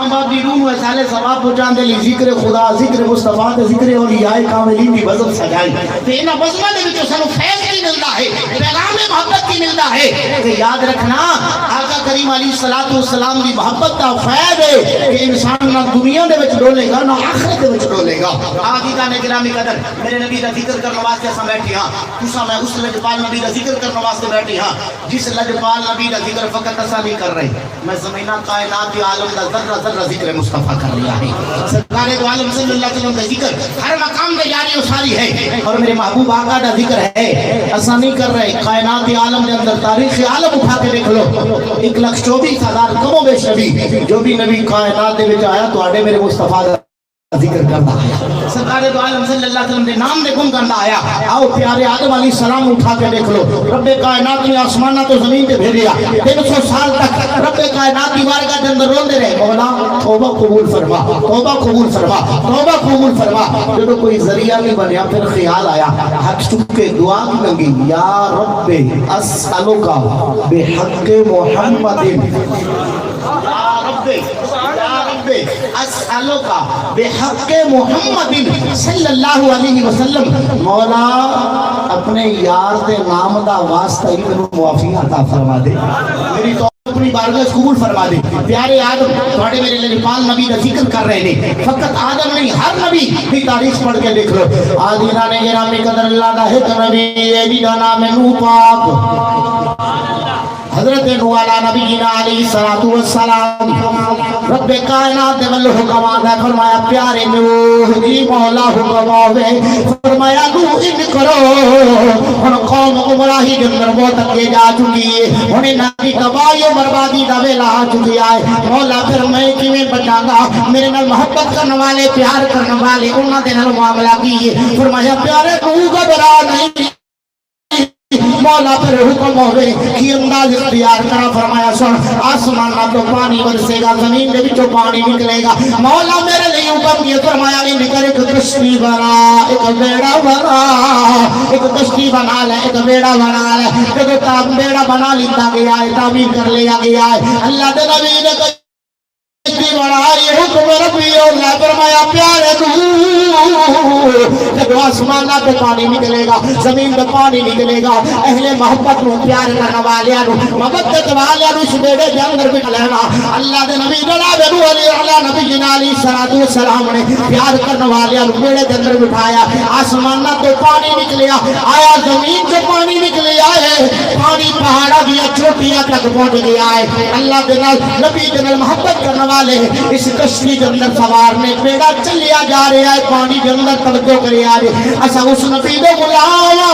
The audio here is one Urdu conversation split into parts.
باقی روح و سالے ثواب پہنچان دے لی ذکر خدا ذکر مصطفیٰ تے ذکر اولیاء کاملین دی بزم سجائی تے انہاں بزمہ دے وچوں سانو فیض کی ملدا ہے پیغام محبت کی ملدا ہے کہ یاد رکھنا آقا کریم علیہ الصلوۃ والسلام دی محبت دا فیض ہے کہ انسان نہ دنیا دے وچ ڈولے گا نہ آخرت دے وچ ڈولے گا عزیزان گرامی قدر میرے نبی دا ذکر کرنے واسطے اساں بیٹھے ہاں تساں میں اس لجپال نبی دا ذکر کرنے واسطے بیٹھے ہاں جس لجپال نبی دا ذکر فقط اساں نہیں کر رہے میں زمینہ کائنات کے عالم دا ذرہ ذرہ ذکر مصطفیٰ کر لیا ہے سرکار دو عالم صلی اللہ علیہ وسلم کا ذکر ہر مقام میں جاری و ساری ہے اور میرے محبوب آقا کا ذکر ہے ایسا نہیں کر رہے کائنات عالم کے اندر تاریخ عالم اٹھا کے دیکھ لو 1,24,000 کم و بیش نبی جو بھی نبی کائنات دے وچ آیا تو آڑے میرے مصطفیٰ کا ذکر کرنا آیا سرکار دو عالم صلی اللہ علیہ وسلم نے نام دے گم کرنا آیا آؤ پیارے آدم علیہ السلام اٹھا کے دیکھ لو رب کائنات نے آسمانہ تو زمین پہ بھیجا 300 سال تک رب کائنات کی بارگاہ کے اندر روندے رہے مولا توبہ قبول فرما توبہ قبول فرما توبہ قبول فرما جب کوئی ذریعہ نہیں بنیا پھر خیال آیا حق چکے دعا کی لگی یا رب اسألک بحق محمد یا رب اسألک بحق محمد صلی اللہ علیہ وسلم مولا اپنے یار دے نام دا واسطہ ہی میں معافی عطا فرما دے میری تو اپنی بارگاہ قبول فرما دے پیارے آدم تھوڑے میرے لجپال نبی کا ذکر کر رہے ہیں فقط آدم نہیں ہر نبی کی تاریخ پڑھ کے دیکھ لو آدینہ نے گرامی قدر اللہ دا ایک نبی یہ بھی کا نام ہے نوح پاک حضرت نوح نبینا علیہ السلام رب کائنات دے ول حکم آتا ہے فرمایا پیارے نوح جی مولا حکم آوے فرمایا نوح ان کرو ہن قوم گمراہی کے اندر بہت اگے جا چکی ہے ہن انہاں دی تباہی و بربادی دا ویلا آ چکا ہے مولا پھر میں کیویں بچاں گا میرے نال محبت کرنے والے پیار کرنے والے انہاں دے نال معاملہ کیے فرمایا پیارے نوح گھبرا نہیں مولا پھر حکم ہوئے کی انداز اختیار کرا فرمایا سن آسمان نہ تو پانی برسے گا زمین دے وچوں پانی نکلے گا مولا میرے لیے حکم کیا فرمایا نہیں نکل ایک کشتی بنا ایک بیڑا بنا ایک کشتی بنا لے ایک بیڑا بنا لے ایک تاب بیڑا بنا لیتا گیا ہے تعمیر کر لیا گیا ہے اللہ دے نبی نے کشتی بنا یہ حکم ربی اللہ فرمایا پیارے جب آسمان پہ پانی نکلے گا زمین پہ پانی نکلے گا اہل محبت نو پیار کرنے والے نو محبت والے نو اس بیڑے دے اندر بٹھا لینا اللہ دے نبی جناب نوح علیہ نبی علیہ السلام نے پیار کرنے والے نو بیڑے دے اندر بٹھایا آسمان پہ پانی نکلیا آیا زمین سے پانی نکلیا ہے پانی پہاڑا دیا چوٹیاں تک پہنچ گیا ہے اللہ دے نبی دے محبت کرنے والے اس کشتی کے اندر سوار نے بیڑا چلیا جا رہا ہے پانی کے اندر توجہ کرے آجے ایسا اس نبی دے بلایا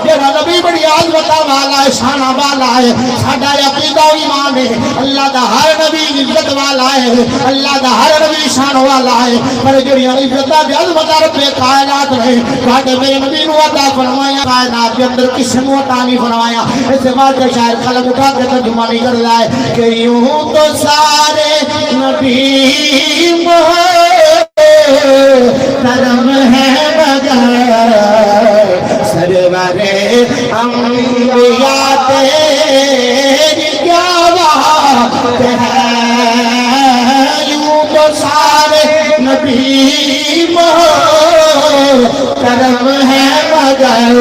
جیڑا نبی بڑی عظمت والا ہے شانہ والا ہے ساڈا عقیدہ و ایمان ہے اللہ دا ہر نبی عزت والا ہے اللہ دا ہر نبی شان والا ہے پر جڑی عزت دی عظمت رب کائنات رہے کہ میرے نبی نو عطا فرمایا کائنات کے اندر کس نے عطا نہیں فرمایا اس بات کا شاعر قلم اٹھا کے ترجمہ نہیں کر رہا ہے کہ یوں تو سارے نبی کرم ہے مگر سرور انبیاء تیری کیا بات ہے یوں تو سارے نبی کرم ہے مگر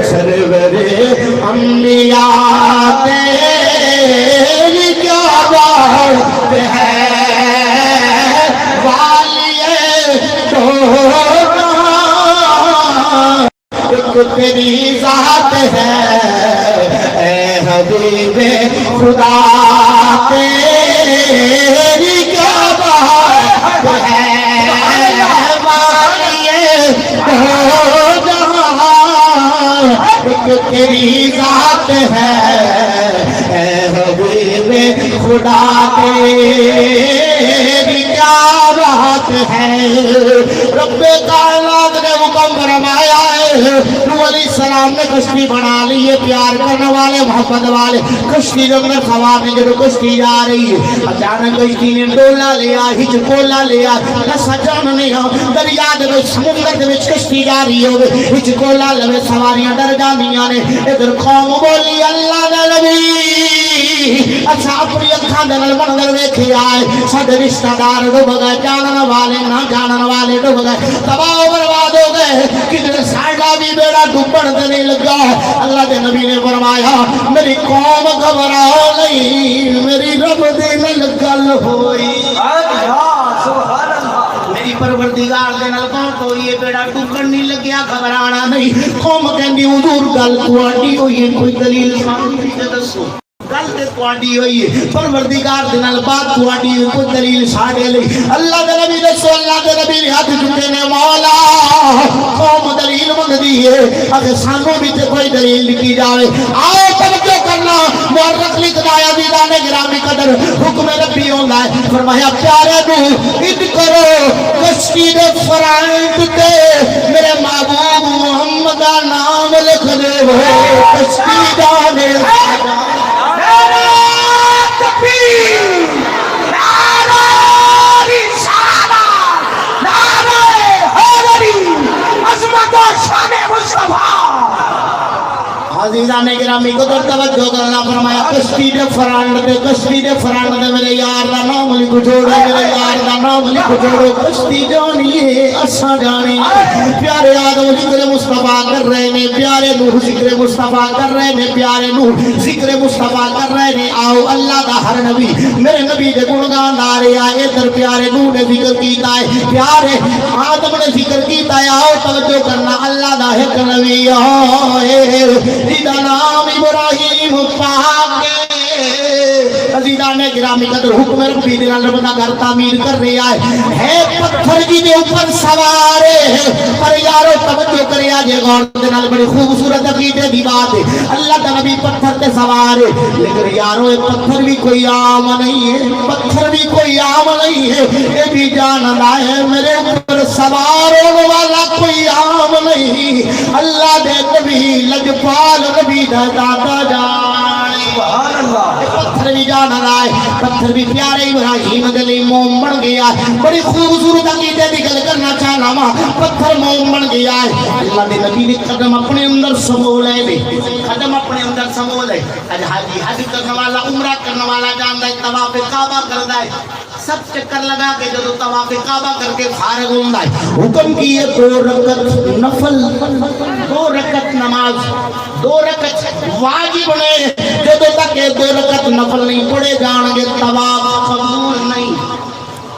سرور انبیاء تیری کیا بات ہے تیری ذات ہے اے حبیب خدا تیری کیا بات ہے مانیے دو جہاں ایک تیری ذات ہے اے حبیب خدا تیری کیا بات ہے رب کائنات نے حکم فرمایا ہے نوح علیہ السلام نے کشتی بنا لی ہے، پیار کرنے والے محبت والے کشتی کے اندر سوار نے جو کشتی جا رہی ہے، اچانک کشتی نے ڈولا لیا، ہچکولا لیا، نہ سجان نہیں ہو دریا دے وچ سمندر دے وچ کشتی جا رہی ہوے، ہچکولا لوے سواریاں ڈر جاندیاں نے، ادھر قوم بولی اللہ دے نبی اچھا اپنی اکھاں دے نال منظر ویکھیا ہے، ساڈے رشتہ دار ڈوب گئے، جانن والے نہ جانن والے ڈوب گئے، تباہ و برباد ہو گئے، کدھر ساڈا بھی بیڑا ڈوبن تے نہیں لگا۔ اللہ دے نبی نے فرمایا میری قوم گھبراؤ نہیں، میری رب دے نال گل ہوئی، میری پروردگار دے نال بات ہوئی ہے، بیڑا ڈوبن نہیں لگیا، گھبرانا نہیں۔ قوم کہندی حضور گل تہاڈی ہوئی ہے، کوئی دلیل سامنے دسو، گل تے تہاڈی ہوئی ہے، پروردگار دے نال بات تہاڈی ہوئی، کوئی دلیل ساڈے لئی۔ اللہ دے نبی دسو، اللہ دے نبی نے ہاتھ چکے نے، مولا قوم دلیل منگدی ہے، اگر سانوں بھی تے کوئی دلیل لکھی جاوے، آؤ توجہ کرنا، مورخ لکھدا ہے عزیزان گرامی قدر، حکم ربی ہوندا ہے، فرمایا پیارے نو اذ کرو کشتی دے فرائض تے میرے محبوب محمد دا نام لکھ دے، وہ کشتی جانے عزیزان گرامی کو توجہ کرنا، فرمایا کشتی دے فرانڈ دے میرے یار دا نام لکھ جوڑو، میرے یار دا نام لکھ جوڑو، کشتی جانی ہے اساں جانی، پیارے آدم ذکر مصطفیٰ کر رہے نے، پیارے نوح ذکر مصطفیٰ کر رہے نے، پیارے نوح ذکر مصطفیٰ کر رہے نے، آؤ اللہ دا ہر نبی میرے نبی دے گنگان آرے آئے، ادھر پیارے نوح نے ذکر کیتا ہے، پیارے آدم نے ذکر کیتا ہے، آؤ توجہ کرنا، اللہ دا ایک نبی آئے جدا نام ابراہیم پاک عزیزان گرامی قدر، حکم ربی دے نال رب دا گھر تعمیر کر رہا ہے پتھر جی دے اوپر سوارے، پر یارو توجہ کریا جے غور دے نال، بڑی خوبصورت عقیدے دی بات ہے، اللہ دا نبی پتھر تے سوارے، لیکن یارو یہ پتھر بھی کوئی عام نہیں ہے، پتھر بھی کوئی عام نہیں ہے، یہ بھی جاننا ہے میرے اوپر سوار ہونے والا کوئی عام نہیں، اللہ دے نبی لجپال نبی دا دادا جان، سبحان اللہ، پتھر بھی جان رہا ہے، پتھر بھی پیارے ابراہیم دلی موم بن گیا ہے، بڑی خوبصورت عقیدے دی گل کرنا چاہنا وا، پتھر موم بن گیا ہے، اللہ دے نبی نے قدم اپنے اندر سمو لے دے، قدم اپنے اندر سمو لے، اج حاجی حج کرنے والا عمرہ کرنے والا جاندا ہے، طواف کعبہ کردا ہے، سب چکر لگا کے جدو طواف کعبہ کر کے فارغ ہوندا ہے، حکم کیے 2 رکعت نفل، 2 رکعت نماز، 2 رکعت واجب نے، جدو تک 2 رکعت نفل نہیں پڑھے جان گے طواف قبول نہیں،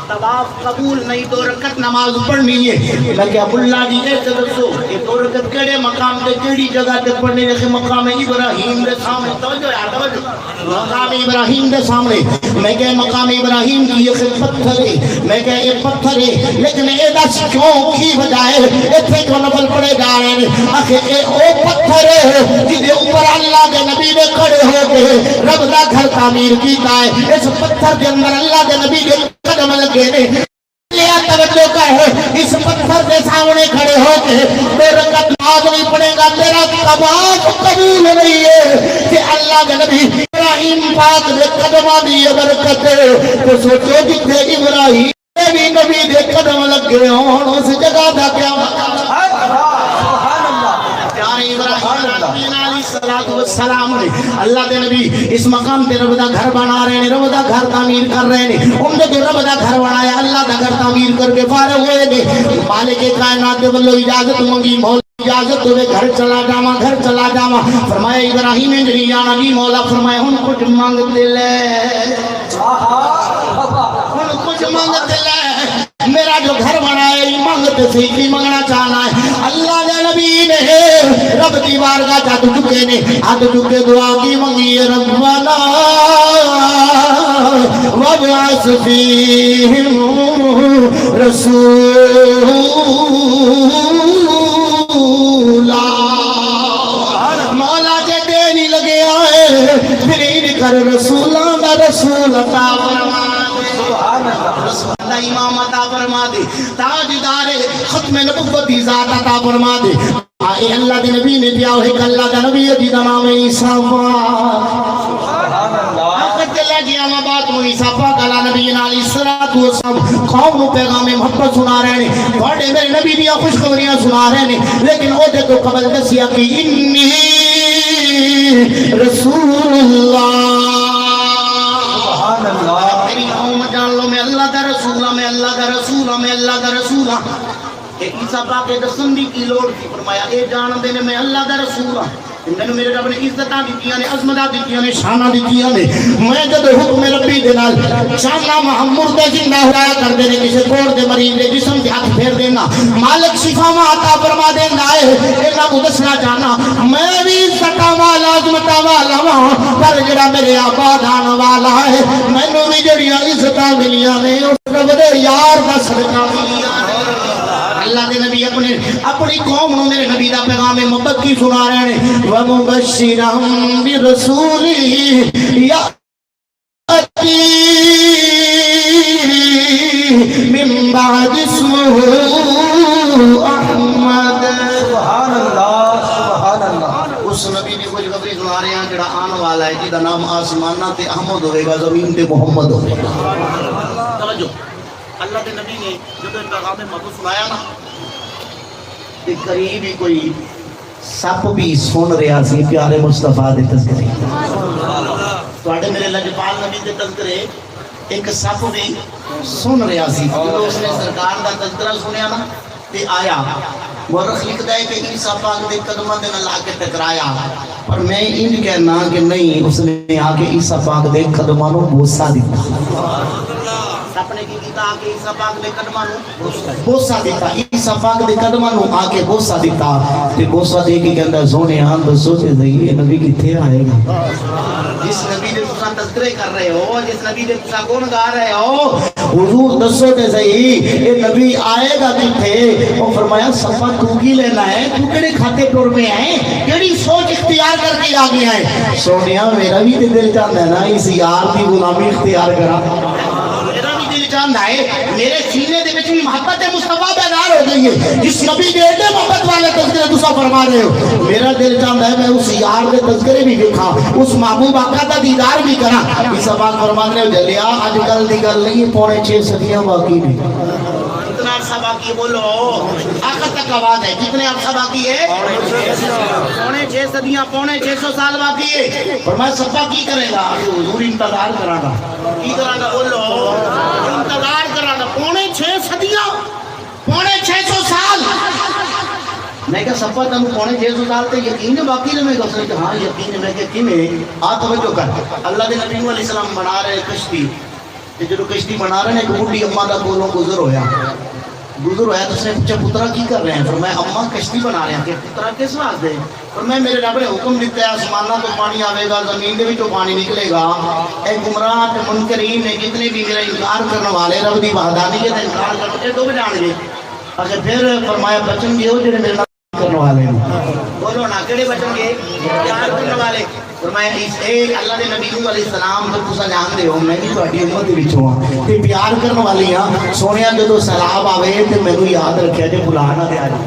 طواف قبول نہیں، 2 رکعت نماز پڑھنی ہے، لیکن عبداللہ جی نے دسو یہ 2 رکعت کیڑے مقام تے کیڑی جگہ تے پڑھنے ہے؟ مقام ابراہیم دے سامنے، توجہ ہے توجہ، مقام ابراہیم دے سامنے، میں کہ مقام ابراہیم کی یہ پتھر ہے، میں کہ یہ پتھر ہے، لیکن اے دس کیوں کی وجہ ہے ایتھے کیوں نفل پڑھے جا رہے ہیں؟ آخر اے او پتھر ہے جس دے اوپر اللہ دے نبی نے کھڑے ہو کے رب دا گھر تعمیر کیتا ہے، اس پتھر کے اندر اللہ دے نبی کے قدم لگے نے، لیا توجہ کا ہے، اس پتھر کے سامنے کھڑے ہو کے 2 رکعت نماز نہیں پڑھے گا، تیرا طواف قبول نہیں ہے، کہ اللہ کے نبی ابراہیم پاک دے قدماں دی برکت ہے، تو سوچو جتھے ابراہیم بھی نبی دے قدم لگے ہون اس جگہ دا کیا مقام ہے؟ اللہ دے نبی اس مقام تے رب دا گھر بنا رہے ہیں، رب دا گھر تعمیر کر رہے ہیں، ان نے جو رب دا گھر بنایا اللہ دا گھر تعمیر کر کے فارغ ہوئے گے، مالک کائنات دے بلو اجازت مانگی، مولا اجازت ہوئے گھر چلا جاواں، گھر چلا جاواں، فرمایا ابراہیم انجری یا نبی مولا فرمایا ہن کچھ مانگتے لے، ہن کچھ مانگتے لے، میرا جو گھر بنا ہے مانگتے صحیح کی مانگنا چاہنا ہے، اللہ دے نبی نے رب کی بارگاہ ہاتھ چکے نے، ہاتھ چکے دعا کی مانگی، ربنا وابعث فیہم رسولا، مولا جے دے نہیں لگے آئے پھر کر رسولاں دا رسول عطا فرما دے، سبحان اللہ، امام عطا فرما دے، تاجدار ختم نبوت دی ذات عطا فرما دے، آئے اللہ دے نبی نے دیا ہوئے کہ اللہ دا نبی جیدہ نام عیسیٰ گیا میں بات ہوئی صحابہ کلا نبی علیہ السلام قوم نو پیغام محبت سنا رہے ہیں بڑے میرے نبی دیا خوشخبریاں سنا رہے ہیں لیکن وہ دے تو قبل دسیا کہ انی رسول اللہ سبحان اللہ میری قوم جان لو میں اللہ دا رسول ہوں میں اللہ دا رسول ہوں میں اللہ دا رسول ہوں عیسیٰ پاک کے دسن دی کی لوڑ تھی فرمایا اے جان دے نے میں اللہ دا رسول ہوں میں نے میرے رب نے عزتاں دتیاں نے عظمتاں دتیاں نے شاناں دتیاں نے میں جب حکم ربی دے نال شاناں محمد دے زندہ ہوا کر دے نے کسے کوڑ دے مریض دے جسم تے ہاتھ پھیر دینا مالک شفاواں عطا فرما دیندا ہے انہاں کو دسنا چاہنا میں بھی عزتاں والا عظمتاں والا ہاں پر جڑا میرے آباد آن والا ہے مینوں بھی جڑیاں عزتاں ملیاں نے اس رب دے یار دا صدقہ ملیاں اللہ دے نبی اپنی قوم نو میرے نبی دا پیغام محبت کی سنا رہے ہیں وَمُبَشِّرًا بِرَسُولِهِ يَأْتِي مِن بَعْدِ اسْمُهُ أَحْمَدُ سبحان اللہ سبحان اللہ اس نبی دی کوئی خبری سنا رہے ہیں جڑا آن والا ہے جیدہ نام آسمانہ تے احمد ہوئے گا زمین تے محمد ہوئے گا توجہ اللہ کے نبی نے جب پیغام محبوب سنایا نا کہ قریب ہی کوئی سپ بھی سن رہا سی پیارے مصطفیٰ دے تذکرے توڑے میرے لجپال نبی دے تذکرے ایک سپ بھی سن رہا سی جب اس نے سرکار دا تذکرہ سنیا نا تے آیا مورخ لکھ دائے کہ عیسیٰ پاک دے قدمہ دے نہ کے ٹکرایا پر میں ان کہنا کہ نہیں اس نے آکے عیسیٰ پاک دے قدمہ نو بوسہ دیتا اپنے کی کیتا آکے عیسیٰ پاک دے قدمہ نو بوسہ دیتا عیسیٰ پاک دے قدمہ نو آکے بوسہ دیتا تے بوسہ دے کے اندر زونے آن بسو سے یہ نبی کی تھے آئے گا جس نبی دے تسا تذکرے کر رہے ہو جس نبی دے تسا کون گا رہے ہو حضور دسو تے صحیح یہ نبی آئے گا کی تھے وہ فرمایا صفا تو کی لینا ہے تو کڑے کھاتے ٹور میں آئے کڑی سوچ اختیار کر کے آگے آئے سونیا میرا بھی دل چاہتا ہے نا اس یار کی غلامی اختیار کرا چاہتا ہے میرے سینے دے وچ بھی محبت مصطفیٰ بیدار ہو گئی ہے جس نبی دے دے محبت والے تذکرے تسا فرما رہے ہو میرا دل چاہتا ہے میں اس یار دے تذکرے بھی دیکھا اس محبوب آقا دا دیدار بھی کرا اس بات فرما رہے ہو جلیا آج کل دی گل نہیں پونے 6 صدیاں باقی نہیں کتنا عرصہ باقی ہے بولو آخر تک آواز ہے کتنے عرصہ باقی ہے پونے 6 صدیاں پونے 600 سال باقی ہے فرمایا صفا کی کرے گا حضور انتظار کرانا کی کرانا بولو انتظار کرانا پونے 6 صدیاں پونے 600 سال میں کہا صفا تم پونے 600 سال تے یقین ہے باقی میں کہا کہ ہاں یقین ہے میں کہ کیویں آ توجہ کر اللہ دے نبی علیہ السلام بنا رہے کشتی تے جدوں کشتی بنا رہے ہیں ایک بڈھی اماں دا کولوں گزر ہویا تو اس نے پوچھا پترا کی کر رہے ہیں فرمایا اماں کشتی بنا رہے ہیں کہ پترا کس واسطے فرمایا میرے رب نے حکم دیتا ہے آسمانہ تو پانی آوے گا زمین دے بھی تو پانی نکلے گا اے گمراہ تے منکرین نے جتنے بھی میرا انکار کرنے والے رب دی وحدانیت کا انکار کرنے تو بھی جان گے اچھا پھر فرمایا بچن گے ہو جڑے میرے نال کرنے والے ہیں بولو نا کیڑے بچن گے پیار کرنے والے فرمایا ایک اللہ دے نبی علیہ السلام تو تسا جان دے ہو میں بھی تہاڈی امت وچ ہاں تے پیار کرن والی ہاں سونیا جدوں سلام آوے تے مینوں یاد رکھیا جے بلانا دے آجے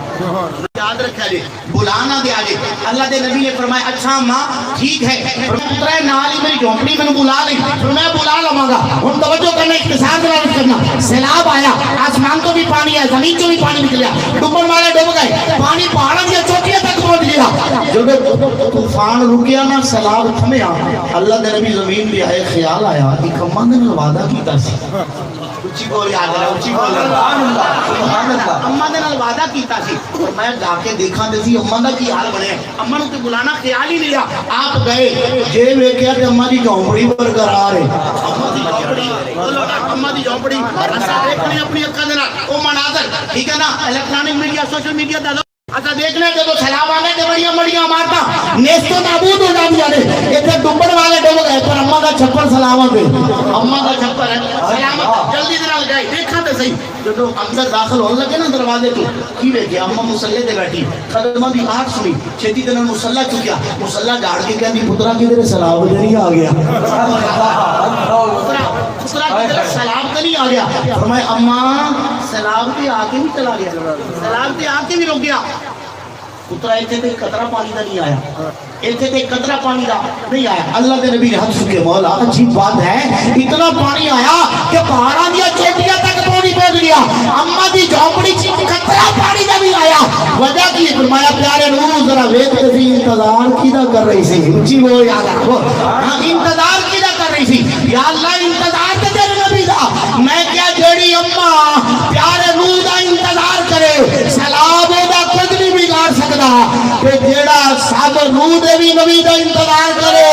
یاد رکھیا جے بلانا دے آجے اللہ دے نبی نے فرمایا اچھا ماں ٹھیک ہے پترا نال ہی میری جھونپڑی مینوں بلا لے فرمایا بلا لواں گا ہن توجہ کرنا اختصار نال کرنا سیلاب آیا آسمان تو بھی پانی آیا زمین تو بھی پانی نکلیا ڈوبن والے ڈوب گئے پانی پہاڑوں کی چوٹیاں تک پہنچ گیا جب طوفان رکیا نا سیلاب تھمیا اللہ دے نبی زمین پہ آئے خیال آیا ایک اماں نے وعدہ کیتا سی اچھی بول یاد رہا اچھی بول سبحان اللہ اماں نے وعدہ کیتا سی اور میں جا کے دیکھاں تے سی اماں دا کی حال بنے اماں نوں تے بلانا خیال ہی نہیں رہا آپ گئے جے ویکھیا تے اماں دی جھونپڑی برقرار ہے اماں دی جھونپڑی بولو اماں دی جھونپڑی اساں دیکھنے اپنی اکھاں دے نال او مناظر ٹھیک ہے نا الیکٹرانک میڈیا سوشل میڈیا دا اچھا دیکھنے جب سیلاب آنے کے بڑیاں بڑیاں مارتا نیستو نابود ہو جاتی ہے اتنے ڈوبن والے ڈوب گئے پر اماں دا چھپر سلامت ہے اماں دا چھپر ہے سلامت جلدی دنال گئے دیکھا تے صحیح جب اندر داخل ہونے لگے نا دروازے تو کی ویکھیا اماں مصلی تے بیٹھی قدماں دی آہٹ سنی چھتی دن مصلی چکیا مصلی جھاڑ کے کہندی پترا کدھر سلام تے نہیں آ گیا پترا کدھر سلام تے نہیں آ گیا فرمایا اماں سلام تے آ کے بھی چلا گیا سلام تے آ کے بھی رک گیا پترا ایتھے تے قطرہ پانی دا نہیں آیا، ایتھے تے قطرہ پانی دا نہیں آیا۔ اللہ کے نبی نے حد چکے مولا عجیب بات ہے، اتنا پانی آیا کہ پہاڑاں دیا چوٹیاں تک پانی پہنچ گیا، اما دی جھونپڑی چ قطرہ پانی دا نہیں آیا۔ وجہ کی فرمایا پیارے نور ذرا ویکھ تے انتظار کیدا کر رہی سی، جی وہ یاد رکھو انتظار کیدا کر رہی سی، یا اللہ انتظار تے تیرے نبی دا، میں کیا جیڑی اما پیارے نور دا انتظار کرے سلام دا کچھ نہیں بگاڑ سکدا، کہ جیڑا سب نور دے بھی نبی دا انتظار کرے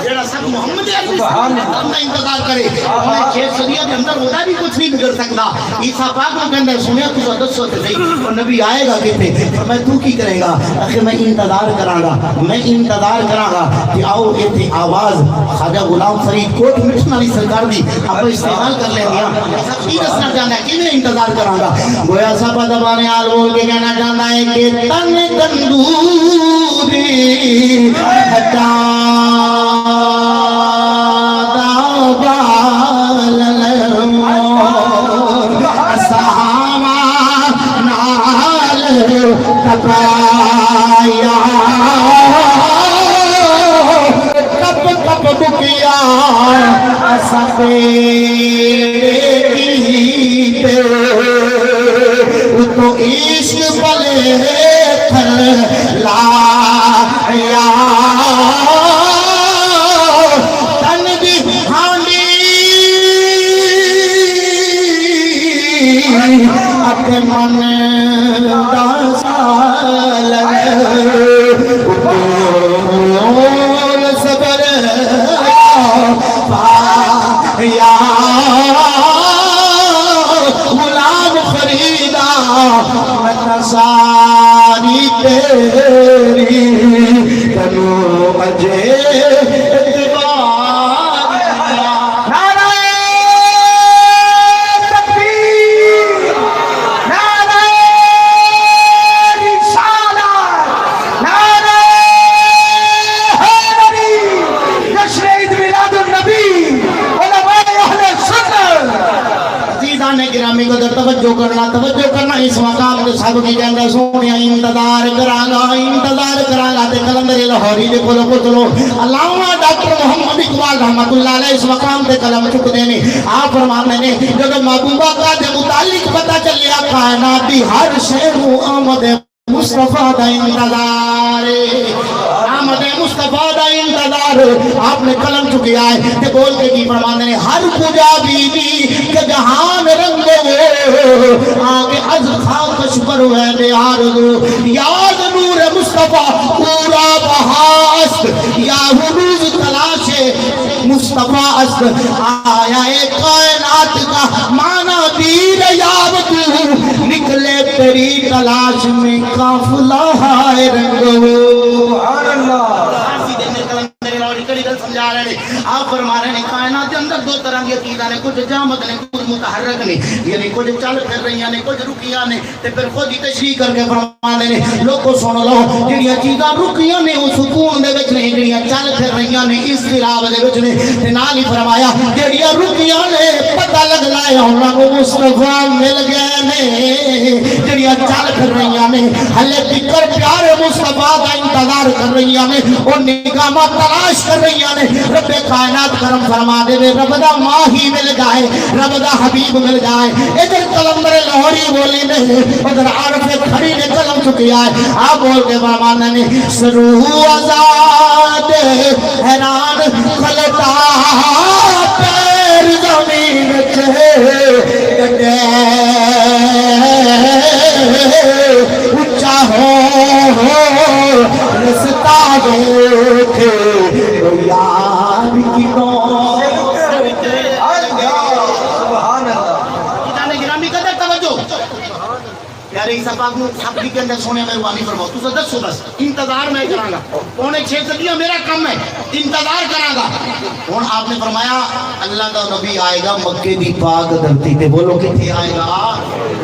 جیڑا سب محمد اپنا انتظار کرے انہیں 6 صدیوں کے اندر ہوتا بھی کچھ نہیں بگڑ سکتا۔ عیسیٰ پاک نے کہنے سنیا تو دسو تے صحیح وہ نبی آئے گا کہتے میں تو کی کرے گا کہ میں انتظار کراں گا، میں انتظار کراں گا کہ آؤ ایتھے آواز خواجہ غلام فرید کوٹ مٹن والی سرکار دی آپ استعمال کر لیں گے۔ سب کی دسنا چاہنا ہے کہ میں انتظار کراں گا، گویا سب دبانے آل بول کے کہنا چاہتا ہے کہ تن تندوری ہٹا کب کب بکیا تو عشق بلے تھر لایا تن دی ہانڈی اپنے من صبر یا غلام فریدا ساری تیری کنو مجھے توجہ کرنا اس مقام کے سب کی جنگا سونیا انتظار کرانا تے کلندر لاہوری دے کولو پوچھلو علامہ ڈاکٹر محمد اقبال رحمۃ اللہ علیہ اس مقام تے قلم چک دینے آپ فرمانے نے جب محبوبہ کا دے متعلق پتہ چلیا کائنات دی ہر شے نو آمد مصطفیٰ دا انتظار آمد مصطفیٰ دا انتظار آپ نے قلم چکیا ہے تے بول کے کی فرمانے نے ہر کجا بی بی کہ جہان رنگ آگے از خاکش پر ہے آرزو یاد نور مصطفیٰ پورا بہاست یا حروز تلاش مصطفیٰ است آیا کائنات کا مانا دیر یاب تو نکلے تیری تلاش میں قافلہ ہے رنگو سبحان اللہ سمجھا رہے ہیں آپ فرما رہے ہیں کائنات کے اندر دو طرح کی عقیدہ نے کچھ جامد نے کچھ متحرک نے یعنی کچھ چل پھر رہی ہیں کچھ رکیاں نے تے پھر خود ہی تشریح کر کے فرما رہے ہیں لوگوں سن لو جڑیاں چیزاں رکیاں نے وہ سکون دے وچ نہیں جڑیاں چل پھر رہی ہیں اضطراب دے وچ نے تے نال ہی فرمایا جڑیاں رکیاں نے پتہ لگ لایا انہاں کو مصطفیٰ مل گئے نے جڑیاں چل پھر رہی ہیں ہلے تکر پیارے مصطفیٰ دا انتظار کر رہی ہیں اور نگاہ تلاش کر رہی ہیں رب کائنات کرم فرما دے رب دا ماہی مل جائے رب دا حبیب مل جائے ادھر کلندر لاہوری بولی نے ادھر عارف کھڑی نے قلم چکیا ہے آپ بول کے فرمانا نے سرو آزاد حیران کھلتا پیر زمین چھے گٹے اچھا ہو رستا دیکھے یاد کی پیارے عیسیٰ پاک نے سب کے اندر سونے مہربانی فرماؤ تو دسو بس انتظار میں کراں گا 6.5 صدیاں میرا کم ہے انتظار کراں گا ہن آپ نے فرمایا اللہ دا نبی آئے گا مکے دی پاک دھرتی تے بولو کتنے آئے گا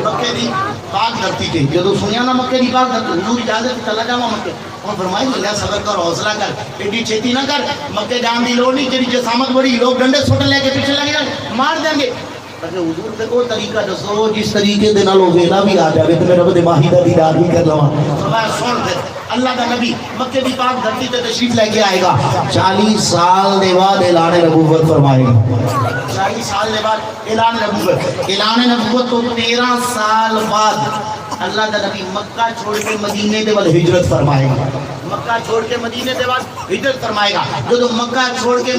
مکے دی پاک دھرتی تے جدو سنیا نا مکے دی پاک دھرتی حضور اجازت چلا جاواں مکے اور فرمایا اللہ صبر کر حوصلہ کر ایڈی چھتی نہ کر مکے جان دی لوڑ نہیں تیری جسامت بڑی لوگ ڈنڈے سٹ لے کے پیچھے لگے مار دیں گے کہ حضور تے کوئی طریقہ دسو جس طریقے دے نال او ویلا بھی آ جاوے تے میں رب دے ماہی دا دیدار بھی کر لواں. فرمایا سن پھر اللہ دا نبی مکے دی پاک دھرتی تے تشریف لے کے آئے گا. 40 سال دے بعد اعلان نبوت فرمائے گا. 40 سال دے بعد اعلان نبوت. اعلان نبوت تو 13 سال بعد اللہ دا نبی مکہ چھوڑ کے مدینے دے ول ہجرت فرمائے گا. مکہ چھوڑ کے مدینے دے ول ہجرت فرمائے گا. جو مکہ چھوڑ کے